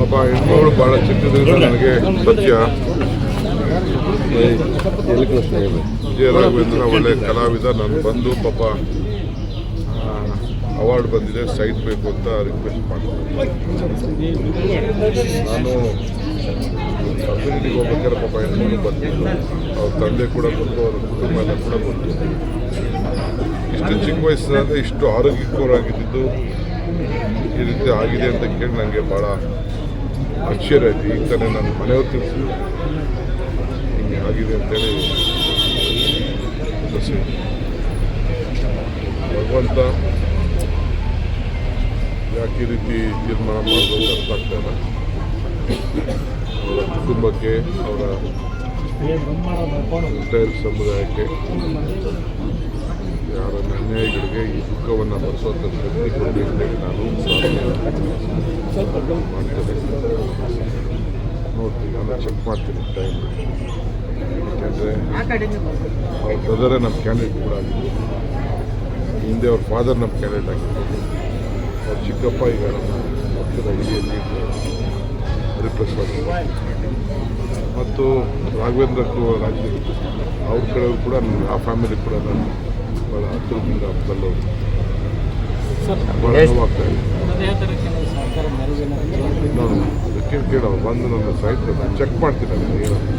ಪಾಪ ಹೆಣ್ಣುಗಳು ಭಾಳ ಚಿಕ್ಕದ್ರಿಂದ ನನಗೆ ಸತ್ಯ ವಿಜಯ ರಾಘವೇಂದ್ರ ಒಳ್ಳೆ ಕಲಾವಿದ. ನಾನು ಬಂದು ಪಾಪ ಅವಾರ್ಡ್ ಬಂದಿದೆ, ಸೈಟ್ ಬೇಕು ಅಂತ ರಿಕ್ವೆಸ್ಟ್ ಮಾಡ್ತೀನಿ. ನಾನು ಕಮ್ಯುನಿಟಿಗೆ ಹೋಗ್ಬೇಕಾದ್ರೆ ಪಾಪ ಹೆಣ್ಣು ಬರ್ತಿದ್ರು, ಅವ್ರ ತಂದೆ ಕೂಡ ಬಂದು ಅವ್ರ ಕುಟುಂಬ ಎಲ್ಲ ಕೂಡ ಬಂತು. ಇಷ್ಟು ಚಿಕ್ಕ ವಯಸ್ಸಿನಲ್ಲಿ ಇಷ್ಟು ಆರೋಗ್ಯಕರವಾಗಿದ್ದು ಈ ರೀತಿ ಆಗಿದೆ ಅಂತ ಕೇಳಿ ನನಗೆ ಭಾಳ ಆಶ್ಚರ್ಯ ಆಯಿತು. ಈಗ ತಾನೇ ನನ್ನ ಮನೆಯವ್ರು ತಿಳಿಸಿದ್ರು ಹಿಂಗೆ ಆಗಿದೆ ಅಂತೇಳಿ. ಭಗವಂತ ಯಾಕೆ ಈ ರೀತಿ ತೀರ್ಮಾನ ಮಾಡೋದು ಅರ್ಥ ಆಗ್ತಾ ಇಲ್ಲ. ಅವರ ಕುಟುಂಬಕ್ಕೆ, ಅವರ ಎಂಟೈರ್ ಸಮುದಾಯಕ್ಕೆ, ಯಾರ ಅನ್ಯಾಯಿಗಳಿಗೆ ಈ ದುಃಖವನ್ನು ಭರಿಸುವಂಥ ಶಕ್ತಿ ಕೊಡಬೇಕು ಅಂತೇಳಿ ನಾನು ಮಾಡ್ತೇನೆ. ನೋಡ್ತೀನಿ, ನಾನು ಚೆಕ್ ಮಾಡ್ತೀನಿ ಟೈಮ್. ಯಾಕೆಂದರೆ ಅವ್ರ ಬ್ರದರೇ ನಮ್ಮ ಕ್ಯಾಂಡಿಡೇಟ್ ಕೂಡ ಆಗಿದ್ದು, ಹಿಂದೆ ಅವ್ರ ಫಾದರ್ ನಮ್ಮ ಕ್ಯಾಂಡಿಡೇಟ್ ಆಗಿದ್ದು, ಅವ್ರ ಚಿಕ್ಕಪ್ಪ ಈಗ ನಮ್ಮ ಪಕ್ಷದ ಹಿರಿಯ ಲೀಡರ್ ಹರಿಪ್ರಸಾದ್ ಮತ್ತು ರಾಘವೇಂದ್ರಕ್ಕೂ ರಾಜ್ಯ ಅವ್ರ ಕಡೆಯವರು ಕೂಡ ಆ ಫ್ಯಾಮಿಲಿ ಕೂಡ ನಾನು ಭಾಳ ಹತ್ತಿರದಿಂದ ಬಲ್ಲವರು. ಭಾಳ ನೋವಾಗ್ತಾ ಇದೆ. ನೋಡಿ ಅದಕ್ಕೆ ಕೇಳೋ ಬಂದು ನನ್ನ ಸೈಟ್ ಚೆಕ್ ಮಾಡ್ತೀನಿ, ನಾನು ಏನಂತ